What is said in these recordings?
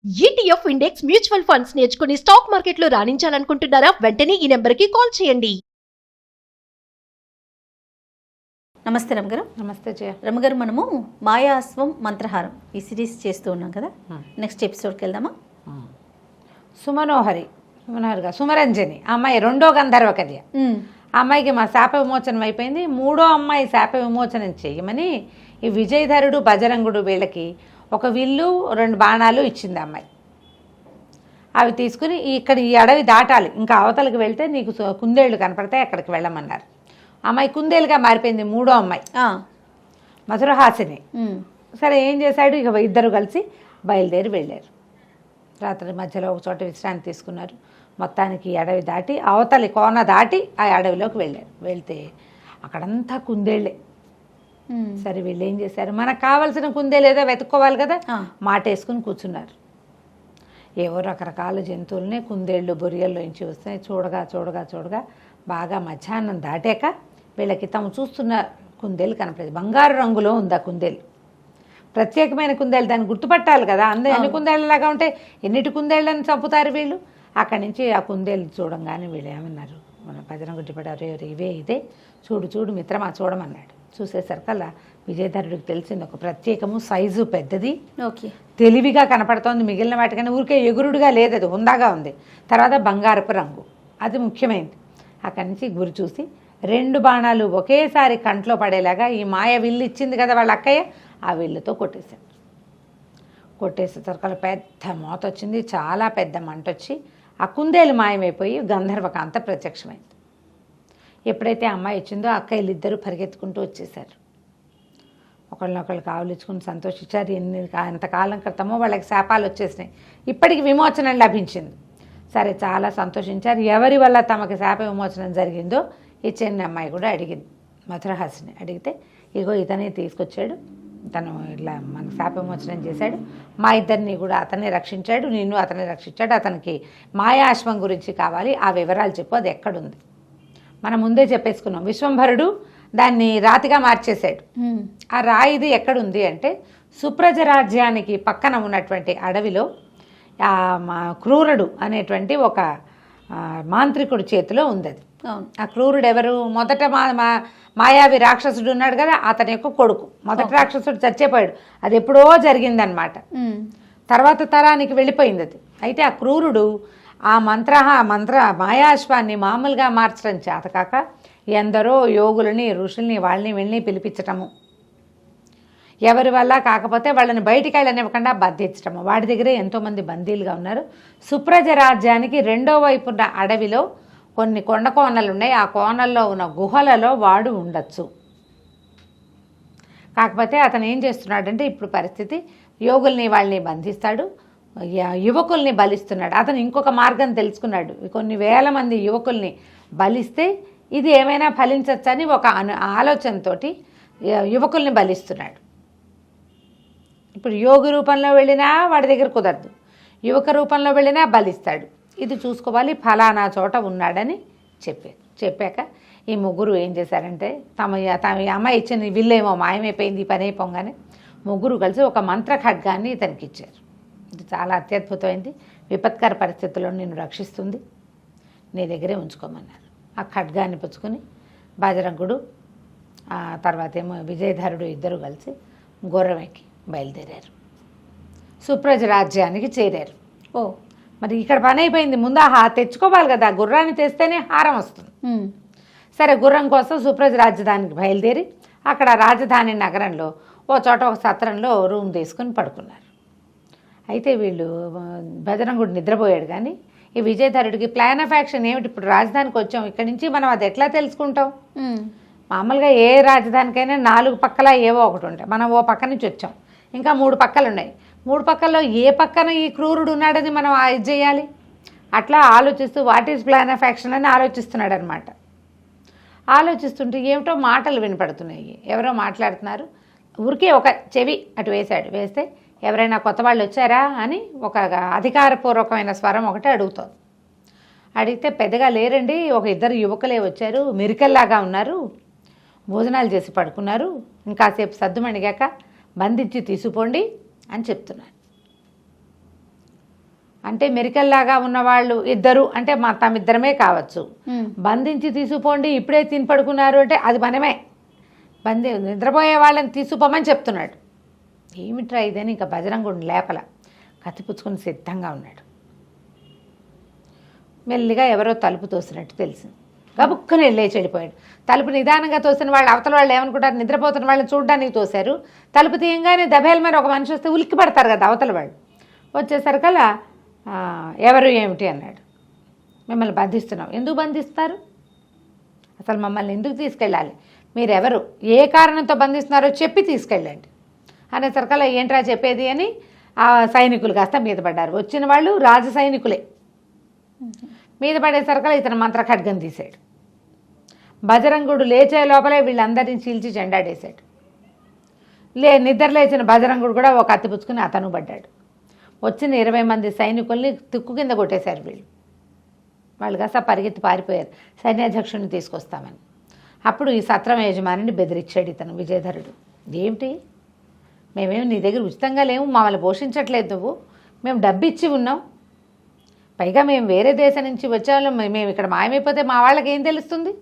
ETF index mutual funds నేర్చుకుని stock మార్కెట్లో రాణించాలనుకుంటున్నారా? వెంటనే ఈ నెంబర్కి కాల్ చేయండి. నమస్తే రమగారు. నమస్తే జయ. రమగారు, మనము మాయాస్వం మంత్రహారం ఈ సిరీస్ చేస్తూ ఉన్నాం కదా, నెక్స్ట్ ఎపిసోడ్కి వెళ్దామా? సుమనోహరి సుమరంజని అమ్మాయి రెండో గంధర్వ కన్య. ఆ అమ్మాయికి మా శాప విమోచనం అయిపోయింది. మూడో అమ్మాయి శాప విమోచనం చేయమని ఈ విజయధరుడు బజరంగుడు వీళ్ళకి ఒక విల్లు 2 బాణాలు ఇచ్చింది అమ్మాయి. అవి తీసుకుని ఇక్కడ ఈ అడవి దాటాలి, ఇంకా అవతలకి వెళ్తే నీకు కుందేళ్ళు కనపడతాయి, అక్కడికి వెళ్ళమన్నారు. అమ్మాయి కుందేలుగా మారిపోయింది మూడో అమ్మాయి, మధురహాసిని. సరే, ఏం చేశాడు, ఇక ఇద్దరు కలిసి బయలుదేరి వెళ్ళారు. రాత్రి మధ్యలో ఒక చోట విశ్రాంతి తీసుకున్నారు. మొత్తానికి అడవి దాటి అవతలి కోన దాటి ఆ అడవిలోకి వెళ్ళారు. వెళ్తే అక్కడంతా కుందేళ్ళే. సరే, వీళ్ళు ఏం చేశారు, మనకు కావాల్సిన కుందేలు ఏదో వెతుక్కోవాలి కదా, మాటేసుకుని కూర్చున్నారు. ఏవో రకరకాల జంతువులనే కుందేళ్ళు బొరియల్లోంచి వస్తాయి. చూడగా చూడగా చూడగా బాగా మధ్యాహ్నం దాటాక వీళ్ళకి తాము చూస్తున్న కుందేలు కనపడేది. బంగారు రంగులో ఉంది ఆ కుందేలు, ప్రత్యేకమైన కుందేలు. దాన్ని గుర్తుపట్టాలి కదా, అన్ని కుందేళ్ళలాగా ఉంటే ఎన్నిటి కుందేళ్ళని చంపుతారు వీళ్ళు. అక్కడి నుంచి ఆ కుందేలు చూడంగానే వీళ్ళు ఏమన్నారు, మన భజన గుడ్డిపడారు, ఇవే ఇదే, చూడు చూడు మిత్రమా చూడమన్నాడు. చూసేసరికల్లా విజయధరుడికి తెలిసింది, ఒక ప్రత్యేకము, సైజు పెద్దది, తెలివిగా కనపడుతోంది. మిగిలిన వాటికన్నా ఊరికే ఎగురుడుగా లేదు, అది హుందాగా ఉంది. తర్వాత బంగారపు రంగు, అది ముఖ్యమైనది. అక్కడి నుంచి గురి చూసి 2 బాణాలు ఒకేసారి కంట్లో పడేలాగా ఈ మాయ విల్లు ఇచ్చింది కదా వాళ్ళ అక్కయ్య, ఆ విల్లుతో కొట్టేశాడు. కొట్టేసేసరికల్లా పెద్ద మోత వచ్చింది, చాలా పెద్ద మంట వచ్చి ఆ కుందేలు మాయమైపోయి గంధర్వకాంత ప్రత్యక్షమైంది. ఎప్పుడైతే అమ్మాయి వచ్చిందో అక్కయ్యలు ఇద్దరు పరిగెత్తుకుంటూ వచ్చేసారు. ఒకళ్ళనొకళ్ళు కావలించుకుని సంతోషించారు. ఎంతకాలం క్రితమో వాళ్ళకి శాపాలు వచ్చేసినాయి, ఇప్పటికి విమోచనం లభించింది. సరే, చాలా సంతోషించారు. ఎవరి వల్ల తమకి శాప విమోచనం జరిగిందో ఈ చిన్న అమ్మాయి కూడా అడిగింది. మధురహాసిని అడిగితే, ఇగో ఇతనే తీసుకొచ్చాడు, తను ఇట్లా మనకు శాప విమోచనం చేశాడు, మా ఇద్దరిని కూడా అతనే రక్షించాడు, నిన్ను అతనే రక్షించాడు, అతనికి మాయాశ్వం గురించి కావాలి, ఆ వివరాలు చెప్పు, అది ఎక్కడుంది. మనం ముందే చెప్పేసుకున్నాం, విశ్వంభరుడు దాన్ని రాతిగా మార్చేశాడు. ఆ రాయిది ఎక్కడుంది అంటే సుప్రజ రాజ్యానికి పక్కన ఉన్నటువంటి అడవిలో క్రూరుడు అనేటువంటి ఒక మాంత్రికుడి చేతిలో ఉంది అది. ఆ క్రూరుడు ఎవరు, మొదట మాయావి రాక్షసుడు ఉన్నాడు కదా, అతని యొక్క కొడుకు. మొదటి రాక్షసుడు చచ్చిపోయాడు, అది ఎప్పుడో జరిగిందనమాట. తర్వాత తరానికి వెళ్ళిపోయింది అది. అయితే ఆ క్రూరుడు ఆ మంత్ర మాయాశ్వాన్ని మామూలుగా మార్చడం చేతకాక ఎందరో యోగులని, ఋషుల్ని, వాళ్ళని వీళ్ళని పిలిపించటము, ఎవరి వల్ల కాకపోతే వాళ్ళని బయటికి వెళ్ళనివ్వకుండా బంధించటము. వాడి దగ్గరే ఎంతోమంది బందీలుగా ఉన్నారు. సుప్రజ రాజ్యానికి 2వ వైపు ఉన్న అడవిలో కొన్ని కొండ కోనలు ఉన్నాయి, ఆ కోనల్లో ఉన్న గుహలలో వాడు ఉండొచ్చు. కాకపోతే అతను ఏం చేస్తున్నాడంటే, ఇప్పుడు పరిస్థితి యోగుల్ని వాళ్ళని బంధిస్తాడు, యువకుల్ని బలిస్తున్నాడు. అతను ఇంకొక మార్గం తెలుసుకున్నాడు, కొన్ని వేల మంది యువకుల్ని బలిస్తే ఇది ఏమైనా ఫలించచ్చని ఒక ఆలోచనతోటి యువకుల్ని బలిస్తున్నాడు. ఇప్పుడు యోగి రూపంలో వెళ్ళినా వాడి దగ్గర కుదరదు, యువక రూపంలో వెళ్ళినా బలిస్తాడు. ఇది చూసుకోవాలి, ఫలానా చోట ఉన్నాడని చెప్పాక ఈ ముగ్గురు ఏం చేశారంటే, తమ అమ్మాయి ఇచ్చిన విల్లేమో మాయమైపోయింది, పని అయిపోగానే ముగ్గురు కలిసి ఒక మంత్ర ఖడ్గాన్ని ఇతనికి ఇచ్చారు. ఇది చాలా అత్యద్భుతమైంది, విపత్కర పరిస్థితుల్లో నిన్ను రక్షిస్తుంది, నీ దగ్గరే ఉంచుకోమన్నారు. ఆ ఖడ్గాన్ని పుచ్చుకొని బజరంగుడు తర్వాత ఏమో విజయధరుడు ఇద్దరు కలిసి గుర్రం ఎక్కి బయలుదేరారు, సుప్రజ రాజ్యానికి చేరారు. మరి ఇక్కడ పని అయిపోయింది, ముందు తెచ్చుకోవాలి కదా, గుర్రాన్ని తెస్తేనే హారం వస్తుంది. సరే, గుర్రం కోసం సుప్రజ రాజధానికి బయలుదేరి అక్కడ రాజధాని నగరంలో ఓ చోట ఒక సత్రంలో రూమ్ తీసుకుని పడుకున్నారు. అయితే వీళ్ళు బజరంగుడు నిద్రపోయాడు, కానీ ఈ విజయధరుడికి ప్లాన్ ఆఫ్ యాక్షన్ ఏమిటి, ఇప్పుడు రాజధానికి వచ్చాం, ఇక్కడి నుంచి మనం అది ఎట్లా తెలుసుకుంటాం. మామూలుగా ఏ రాజధానికైనా 4 పక్కల ఏవో ఒకటి ఉంటాయి, మనం ఓ పక్క నుంచి వచ్చాం, ఇంకా 3 పక్కలు ఉన్నాయి, 3 పక్కల్లో ఏ పక్కన ఈ క్రూరుడు ఉన్నాడని మనం ఇది చేయాలి. అట్లా ఆలోచిస్తూ what is plan of action అని ఆలోచిస్తున్నాడు అనమాట. ఆలోచిస్తుంటే ఏమిటో మాటలు వినపడుతున్నాయి, ఎవరో మాట్లాడుతున్నారు. ఊరికే ఒక చెవి అటు వేశాడు, వేస్తే ఎవరైనా కొత్త వాళ్ళు వచ్చారా అని ఒక అధికారపూర్వకమైన స్వరం ఒకటి అడుగుతోంది. అడిగితే, పెద్దగా లేరండి, ఒక 2 యువకులే వచ్చారు, మెరికల్లాగా ఉన్నారు, భోజనాలు చేసి పడుకున్నారు, ఇంకాసేపు సద్దుమణిగాక బంధించి తీసుకుపోండి అని చెప్తున్నాను. అంటే మెరికల్లాగా ఉన్నవాళ్ళు ఇద్దరు అంటే మా తమిద్దరమే కావచ్చు. బంధించి తీసుకుపోండి ఇప్పుడే తిని పడుకున్నారు అంటే అది మనమే. నిద్రపోయే వాళ్ళని తీసుకుపోమని చెప్తున్నాడు. ఏమిట్రా ఇదని ఇంకా బజరంగుడిని లేపల కత్తి పుచ్చుకొని సిద్ధంగా ఉన్నాడు. మెల్లిగా ఎవరో తలుపు తోసినట్టు తెలిసింది. గబుక్కని లేచి వెళ్ళిపోయాడు. తలుపు నిదానంగా తోసిన వాళ్ళు అవతల వాళ్ళు ఏమనుకుంటారు, నిద్రపోతున్న వాళ్ళని చూడడానికి తోశారు. తలుపు తీయంగానే దబేల మీద ఒక మనిషి వస్తే ఉలిక్కి పడతారు కదా అవతల వాళ్ళు. వచ్చేసరికల్లా ఎవరు ఏమిటి అన్నాడు. మిమ్మల్ని బంధిస్తున్నాం. ఎందుకు బంధిస్తారు, అసలు మమ్మల్ని ఎందుకు తీసుకెళ్ళాలి, మీరెవరు, ఏ కారణంతో బంధిస్తున్నారో చెప్పి తీసుకెళ్ళండి అనేసరికల్లా ఏంట్రా చెప్పేది అని ఆ సైనికులు కాస్త మీద పడ్డారు. వచ్చిన వాళ్ళు రాజ సైనికులే. మీద పడేసరికల్లా ఇతను మంత్ర ఖడ్గం తీశాడు. బజరంగుడు లేచే లోపలే వీళ్ళందరినీ చీల్చి చెండాడేశాడు. నిద్ర లేచిన బజరంగుడు కూడా ఒక కత్తి పుచ్చుకుని అతను పడ్డాడు. వచ్చిన 20 మంది సైనికుల్ని తుక్కు కింద కొట్టేశారు వీళ్ళు. వాళ్ళు కాస్త పరిగెత్తి పారిపోయారు సైన్యాధ్యక్షుడిని తీసుకొస్తామని. అప్పుడు ఈ సత్రం యజమానిని బెదిరించాడు ఇతను విజయధరుడు. ఏమిటి, మేమేమి నీ దగ్గర ఉచితంగా లేవు, మమ్మల్ని పోషించట్లేదు నువ్వు, మేము డబ్బు ఇచ్చి ఉన్నాం, పైగా మేము వేరే దేశం నుంచి వచ్చేవాళ్ళం, మేము ఇక్కడ మాయమైపోతే మా వాళ్ళకి ఏం తెలుస్తుంది,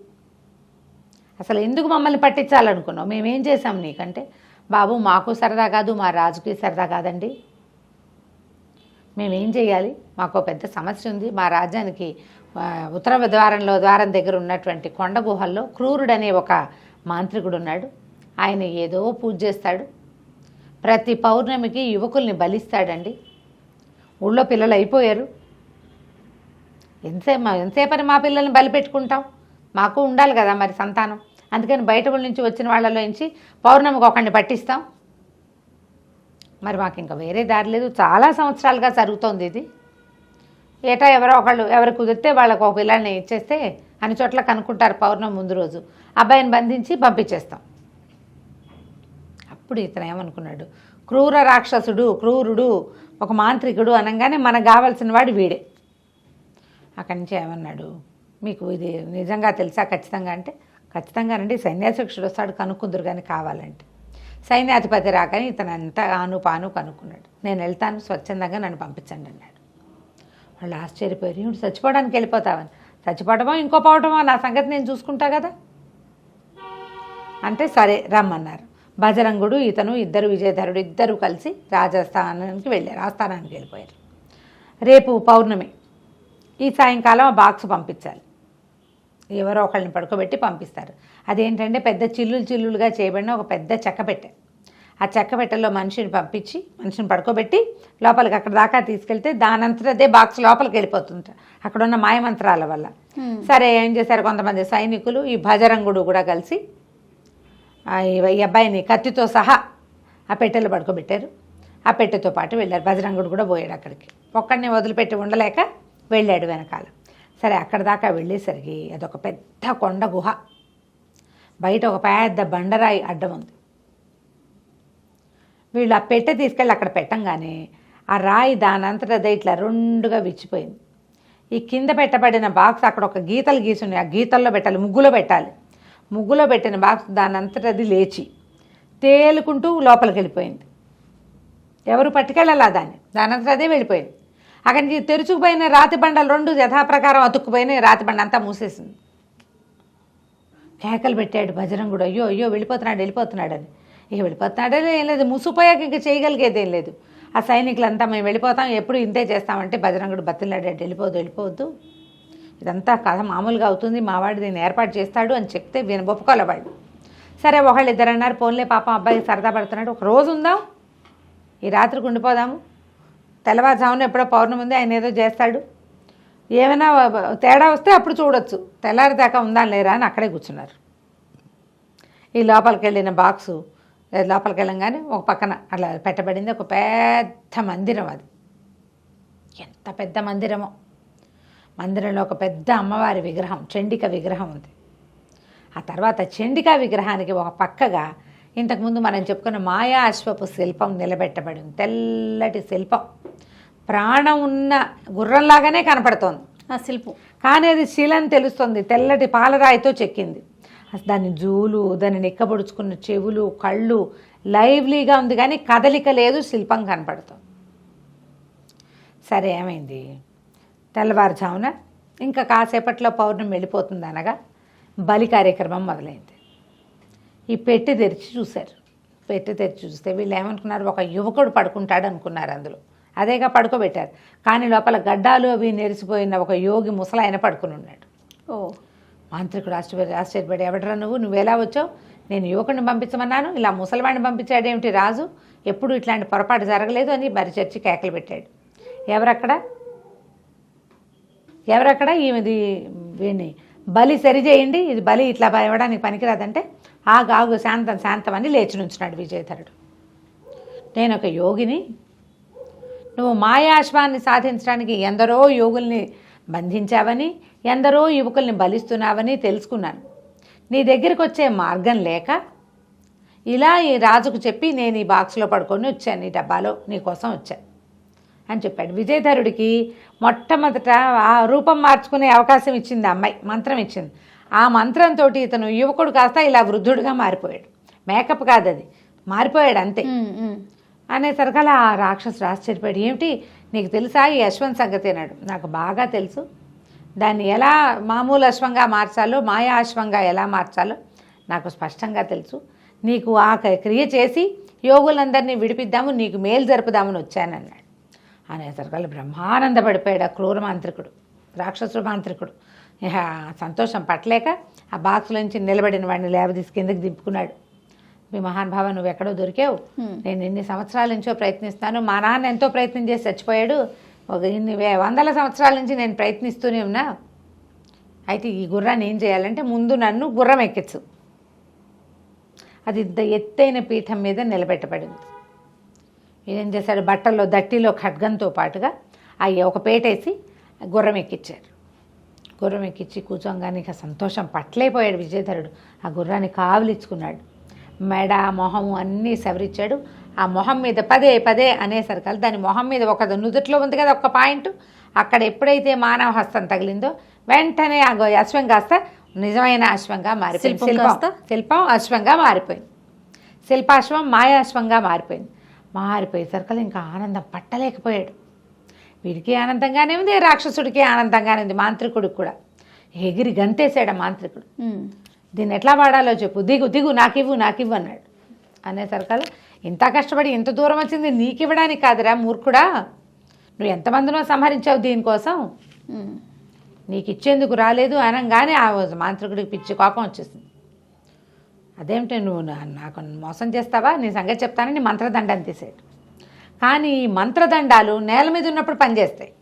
అసలు ఎందుకు మమ్మల్ని పట్టించాలనుకున్నావు, మేమేం చేశాం నీకంటే, బాబు మాకు సరదా కాదు మా రాజుకి సరదా కాదండి, మేమేం చేయాలి, మాకు పెద్ద సమస్య ఉంది, మా రాజ్యానికి ఉత్తర ద్వారం దగ్గర ఉన్నటువంటి కొండ గుహల్లో క్రూరుడనే ఒక మాంత్రికుడు ఉన్నాడు. ఆయన ఏదో పూజ చేస్తాడు, ప్రతి పౌర్ణమికి యువకుల్ని బలిస్తాడండి. ఊళ్ళో పిల్లలు అయిపోయారు, ఎంతసేపని మా పిల్లల్ని బలి పెట్టుకుంటాం, మాకు ఉండాలి కదా మరి సంతానం, అందుకని బయట ఊళ్ళ నుంచి వచ్చిన వాళ్ళలో నుంచి పౌర్ణమికి ఒకరిని పట్టిస్తాం, మరి మాకు ఇంకా వేరే దారి లేదు, చాలా సంవత్సరాలుగా జరుగుతోంది ఇది, ఏటా ఎవరో ఒకళ్ళు ఎవరు కుదిరితే వాళ్ళకు ఒక పిల్లల్ని ఇచ్చేస్తే అన్ని చోట్ల కనుక్కుంటారు, పౌర్ణమి ముందు రోజు అబ్బాయిని బంధించి పంపించేస్తాం. అప్పుడు ఇతను ఏమనుకున్నాడు, క్రూర రాక్షసుడు, క్రూరుడు, ఒక మాంత్రికుడు అనగానే మనకు కావాల్సిన వాడు వీడే. అక్కడి నుంచి ఏమన్నాడు, మీకు ఇది నిజంగా తెలుసా ఖచ్చితంగా అంటే, ఖచ్చితంగానండి సైన్యాధ్యక్షుడు వస్తాడు కనుక్కుందరు కానీ కావాలంటే. సైన్యాధిపతి రాకని ఇతను అంతా ఆను పాను కనుక్కున్నాడు. నేను వెళ్తాను స్వచ్ఛందంగా నన్ను పంపించండి అన్నాడు. వాళ్ళు ఆశ్చర్యపోయారు, ఏమిటి చచ్చిపోవడానికి వెళ్ళిపోతావని, చచ్చిపోవటమో ఇంకో పోవటమో నా సంగతి నేను చూసుకుంటా కదా అంటే సరే రమ్మన్నారు. బజరంగుడు ఇతను ఇద్దరు విజయధరుడు ఇద్దరు కలిసి రాజస్థానానికి వెళ్ళారు, ఆస్థానానికి వెళ్ళిపోయారు. రేపు పౌర్ణమి, ఈ సాయంకాలం ఆ బాక్స్ పంపించాలి, ఎవరో ఒకళ్ళని పడుకోబెట్టి పంపిస్తారు. అదేంటంటే పెద్ద చిల్లులుగా చేయబడిన ఒక పెద్ద చెక్కపెట్టె, ఆ చెక్కపెట్టెలో మనిషిని పంపించి మనిషిని పడుకోబెట్టి లోపలికి అక్కడ దాకా తీసుకెళ్తే దానంతట అదే బాక్స్ లోపలికి వెళ్ళిపోతుంట అక్కడ ఉన్న మాయమంత్రాల వల్ల. సరే ఏం చేశారు, కొంతమంది సైనికులు ఈ బజరంగుడు కూడా కలిసి ఈ అబ్బాయిని కత్తితో సహా ఆ పెట్టెలో పడుకోబెట్టారు. ఆ పెట్టెతో పాటు వెళ్ళారు. బజరంగుడు కూడా పోయాడు అక్కడికి, ఒక్కడిని వదిలిపెట్టి ఉండలేక వెళ్ళాడు వెనకాల. సరే అక్కడ దాకా వెళ్ళేసరికి అదొక పెద్ద కొండ గుహ, బయట ఒక పెద్ద బండరాయి అడ్డం ఉంది. వీళ్ళు ఆ పెట్టె తీసుకెళ్ళి అక్కడ పెట్టంగానే ఆ రాయి దానంతటా అదే ఇట్లా రెండుగా విచ్చిపోయింది. ఈ కింద పెట్టబడిన బాక్స్ అక్కడ ఒక గీతలు గీసున్నాయి, ఆ గీతల్లో పెట్టాలి, ముగ్గులో పెట్టాలి. ముగ్గులో పెట్టిన బాక్స్ దానంతటా అది లేచి తేలుకుంటూ లోపలికి వెళ్ళిపోయింది. ఎవరు పట్టుకెళ్ళాలా దానంతటా అదే వెళ్ళిపోయింది. అక్కడి నుంచి తెరుచుకుపోయిన రాతి బండలు రెండు యథాప్రకారం అతుక్కుపోయిన రాతి బండ అంతా మూసేసింది. కేకలు పెట్టాడు బజరంగుడు, అయ్యో అయ్యో వెళ్ళిపోతున్నాడని. ఇక వెళ్ళిపోతున్నాడే ఏం లేదు, మూసిపోయాక ఇంక చేయగలిగేది ఏం లేదు. ఆ సైనికులంతా మేము వెళ్ళిపోతాం, ఎప్పుడు ఇంతే చేస్తామంటే బజరంగుడు బతిలాడాడు, వెళ్ళిపోవద్దు, ఇదంతా కథ మామూలుగా అవుతుంది, మావాడు దీన్ని ఏర్పాటు చేస్తాడు అని చెప్తే ఒప్పుకోలేవాడు. సరే ఒకళ్ళు ఇద్దరు అన్నారు, పోన్లే పాపం అబ్బాయి సరదా పడుతున్నాడు, ఒక రోజు ఉందాం, ఈ రాత్రికి ఉండిపోదాము, తెల్లవారుజామున ఎప్పుడో పౌర్ణమి ఉంది, ఆయన ఏదో చేస్తాడు, ఏమైనా తేడా వస్తే అప్పుడు చూడొచ్చు, తెల్లారిదాకా ఉందా లేరా అని అక్కడే కూర్చున్నారు. ఈ లోపలికి వెళ్ళిన బాక్సు లోపలికి వెళ్ళంగానే ఒక పక్కన అట్లా పెట్టబడింది ఒక పెద్ద మందిరం. అది ఎంత పెద్ద మందిరమో, మందిరంలో ఒక పెద్ద అమ్మవారి విగ్రహం, చండిక విగ్రహం ఉంది. ఆ తర్వాత చండికా విగ్రహానికి ఒక పక్కగా ఇంతకుముందు మనం చెప్పుకున్న మాయా అశ్వపు శిల్పం నిలబెట్టబడింది. తెల్లటి శిల్పం, ప్రాణం ఉన్న గుర్రంలాగానే కనపడుతోంది ఆ శిల్పం, కానీ అది శిలని తెలుస్తుంది, తెల్లటి పాలరాయితో చెక్కింది. దాని జూలు, దాన్ని నిక్కబొడుచుకున్న చెవులు, కళ్ళు లైవ్లీగా ఉంది, కానీ కదలిక లేదు, శిల్పం కనపడుతుంది. సరే ఏమైంది, తెల్లవారుజామున ఇంకా కాసేపట్లో పౌర్ణమి వెళ్ళిపోతుంది అనగా బలి కార్యక్రమం మొదలైంది. ఈ పెట్టి తెరిచి చూశారు. పెట్టి తెరిచి చూస్తే వీళ్ళు ఏమనుకున్నారు, ఒక యువకుడు పడుకుంటాడు అనుకున్నారు. అందులో అదేగా పడుకోబెట్టారు. కానీ లోపల గడ్డాలు అవి నెరిసిపోయిన ఒక యోగి ముసలాయన పడుకుని ఉన్నాడు. ఓ మాంత్రికుడు ఆశ్చర్యపడి, ఎవడరా నువ్వు ఎలా వచ్చావు? నేను యువకుడిని పంపించమన్నాను, ఇలా ముసలివాడిని పంపించాడేమిటి రాజు? ఎప్పుడు ఇట్లాంటి పొరపాటు జరగలేదు అని మరి చర్చి కేకలు పెట్టాడు. ఎవరక్కడ ఈమెది వీడిని బలి సరిచేయండి, ఇది బలి ఇట్లా ఇవ్వడానికి పనికిరాదంటే ఆగు శాంతం అని లేచి నుంచున్నాడు విజయధరుడు. నేను ఒక యోగిని, నువ్వు మాయాశ్వాన్ని సాధించడానికి ఎందరో యోగుల్ని బంధించావని, ఎందరో యువకుల్ని బలిస్తున్నావని తెలుసుకున్నాను. నీ దగ్గరికి వచ్చే మార్గం లేక ఇలా ఈ రాజుకు చెప్పి నేను ఈ బాక్స్లో పడుకొని వచ్చాను, ఈ డబ్బాలో నీకోసం వచ్చాను అని చెప్పాడు. విజయధరుడికి మొట్టమొదట ఆ రూపం మార్చుకునే అవకాశం ఇచ్చింది అమ్మాయి, మంత్రం ఇచ్చింది. ఆ మంత్రంతో ఇతను యువకుడు కాస్త ఇలా వృద్ధుడిగా మారిపోయాడు. మేకప్ కాదు, అది మారిపోయాడు అంతే. అనేసరికల్లా ఆ రాక్షసుడు ఆశ్చర్యపోయాడు. ఏమిటి నీకు తెలుసా ఈ అశ్వం సంగతి అన్నాడు. నాకు బాగా తెలుసు, దాన్ని ఎలా మామూలు అశ్వంగా మార్చాలో, మాయా అశ్వంగా ఎలా మార్చాలో నాకు స్పష్టంగా తెలుసు. నీకు ఆ క్రియ చేసి యోగులందరినీ విడిపిద్దాము, నీకు మేలు జరుపుదామని వచ్చానన్నాడు. అనేసరికల్లా బ్రహ్మానందపడిపోయాడు ఆ క్రూర మాంత్రికుడు, రాక్షసుడు మాంత్రికుడు. ఇక సంతోషం పట్టలేక ఆ బాక్స్లోంచి నిలబడిన వాడిని లేవదీసి కిందకి దింపుకున్నాడు. మీ మహానుభావ నువ్వు ఎక్కడో దొరికావు, నేను ఎన్ని సంవత్సరాల నుంచో ప్రయత్నిస్తాను, మా నాన్న ఎంతో ప్రయత్నం చేసి చచ్చిపోయాడు, ఒక ఇన్ని వందల సంవత్సరాల నుంచి నేను ప్రయత్నిస్తూనే ఉన్నా. అయితే ఈ గుర్రాన్ని ఏం చేయాలంటే ముందు నన్ను గుర్రం ఎక్కించు. అది ఎత్తైన పీఠం మీద నిలబెట్టబడింది. ఏం చేశాడు, బట్టల్లో దట్టిలో ఖడ్గంతో పాటుగా ఒక పేటేసి గుర్రం ఎక్కించారు. గుర్రం ఎక్కించి కూర్చోగానే ఇక సంతోషం పట్టలేకపోయాడు విజయధరుడు. ఆ గుర్రాన్ని కావలిచ్చుకున్నాడు. మెడ మొహము అన్నీ సవరించాడు. ఆ మొహం మీద పదే పదే అనేసరికల్ దాని మొహం మీద ఒక నుదుట్లో ఉంది కదా ఒక పాయింట్, అక్కడ ఎప్పుడైతే మానవ హస్తం తగిలిందో వెంటనే ఆ అశ్వం కాస్త నిజమైన అశ్వంగా మారిపోయింది. శిల్పం అశ్వంగా మారిపోయింది. శిల్పాశ్వం మాయాశ్వంగా మారిపోయింది. మారిపోయేసరికల్ ఇంకా ఆనందం పట్టలేకపోయాడు. వీడికి ఆనందంగానే ఉంది, రాక్షసుడికి ఆనందంగానే ఉంది, మాంత్రికుడికి కూడా. ఎగిరి గంతేశాడు ఆ మాంత్రికుడు. దీన్ని ఎట్లా వాడాలో చెప్పు, దిగు నాకివ్వు అన్నాడు. అనేసరికల్లా ఇంత కష్టపడి ఇంత దూరం వచ్చింది నీకు ఇవ్వడానికి కాదురా మూర్ఖుడా, నువ్వు ఎంతమందినో సంహరించావు దీనికోసం, నీకు ఇచ్చేందుకు రాలేదు అనగానే ఆ మాంత్రికుడికి పిచ్చి కోపం వచ్చేసింది. అదేమిటి నువ్వు నాకు మోసం చేస్తావా, నీ సంగతి చెప్తానని మంత్రదండాన్ని తీసాడు. కానీ ఈ మంత్రదండాలు నేల మీద ఉన్నప్పుడు పనిచేస్తాయి.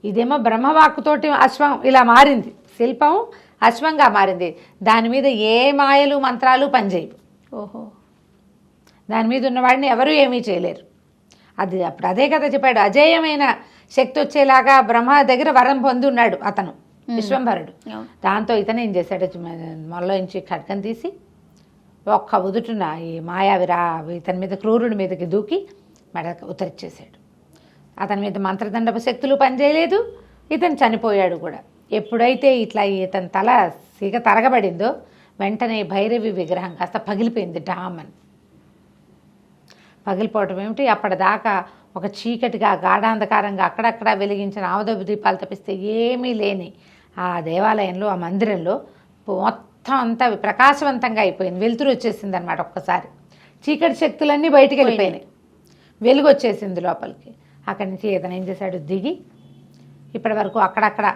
ఇదేమో బ్రహ్మవాక్కుతోటి అశ్వం ఇలా మారింది, శిల్పం అశ్వంగా మారింది. దాని మీద ఏ మాయలు మంత్రాలు పనిచేయవు. ఓహో, దాని మీద ఉన్నవాడిని ఎవరూ ఏమీ చేయలేరు. అది అప్పుడు అదే కదా చెప్పాడు, అజేయమైన శక్తి వచ్చేలాగా బ్రహ్మ దగ్గర వరం పొంది ఉన్నాడు అతను విశ్వంభరుడు. దాంతో ఇతను ఏం చేశాడు, మొల్లోంచి ఖడ్గం తీసి ఒక్క ఉదుటున ఈ మాయావిరా ఇతని మీద క్రూరుడి మీదకి దూకి మెడ ఉత్తరిచ్చేశాడు. అతని మీద మంత్రదండపు శక్తులు పనిచేయలేదు, ఇతను చనిపోయాడు కూడా. ఎప్పుడైతే ఇట్లా ఇతని తల సీగ తరగబడిందో వెంటనే భైరవి విగ్రహం కాస్త పగిలిపోయింది డామని. పగిలిపోవటం ఏమిటి, అప్పటిదాకా ఒక చీకటిగా గాఢాంధకారంగా అక్కడక్కడ వెలిగించిన ఆవదపు దీపాలు తప్పిస్తే ఏమీ లేని ఆ దేవాలయంలో, ఆ మందిరంలో మొత్తం అంతా ప్రకాశవంతంగా అయిపోయింది. వెలుతురు వచ్చేసింది అనమాట. ఒక్కసారి చీకటి శక్తులన్నీ బయటికి వెళ్ళిపోయినాయి, వెలుగు వచ్చేసింది లోపలికి. అక్కడి నుంచి ఇతను ఏం చేశాడు, దిగి ఇప్పటి వరకు అక్కడక్కడ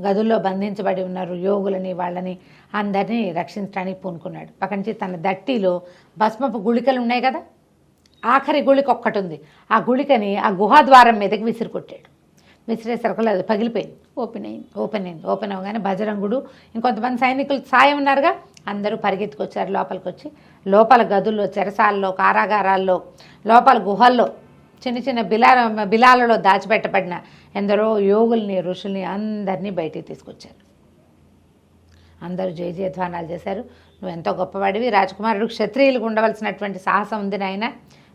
గదుల్లో బంధించబడి ఉన్నారు యోగులని వాళ్ళని అందరినీ రక్షించడానికి పూనుకున్నాడు. అక్కడి నుంచి తన దట్టిలో భస్మపు గుళికలు ఉన్నాయి కదా, ఆఖరి గుళిక ఒక్కటి ఉంది, ఆ గుళికని ఆ గుహాద్వారం మీదకి విసిరికొట్టాడు. విసిరేసరికి అది పగిలిపోయింది, ఓపెన్ అయింది. ఓపెన్ అవగానే బజరంగుడు ఇంకొంతమంది సైనికులు సాయం ఉన్నారుగా, అందరూ పరిగెత్తుకొచ్చారు లోపలికి. వచ్చి లోపల గదుల్లో, చెరసాల్లో, కారాగారాల్లో, లోపల గుహల్లో, చిన్న చిన్న బిలాలలో దాచిపెట్టబడిన ఎందరో యోగుల్ని, ఋషుల్ని అందరినీ బయటికి తీసుకొచ్చారు. అందరూ జయధ్వానాలు చేశారు. నువ్వు ఎంతో గొప్పవాడివి, రాజకుమారుడు క్షత్రియులకు ఉండవలసినటువంటి సాహసం ఉంది నాయన,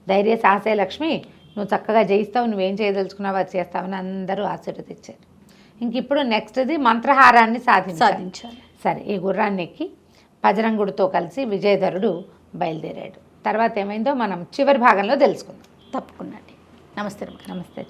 ధైర్య సాహసే లక్ష్మి, నువ్వు చక్కగా జయిస్తావు, నువ్వేం చేయదలుచుకున్నావు అది చేస్తావని అందరూ ఆశీర్వదించారు. ఇంక ఇప్పుడు నెక్స్ట్ది మంత్రహారాన్ని సాధించాలి. సరే, ఈ గుర్రాన్ని ఎక్కి బజరంగుడితో కలిసి విజయధరుడు బయలుదేరాడు. తర్వాత ఏమైందో మనం చివరి భాగంలో తెలుసుకుందాం. తప్పకుండా. నమస్తే. నమస్తే.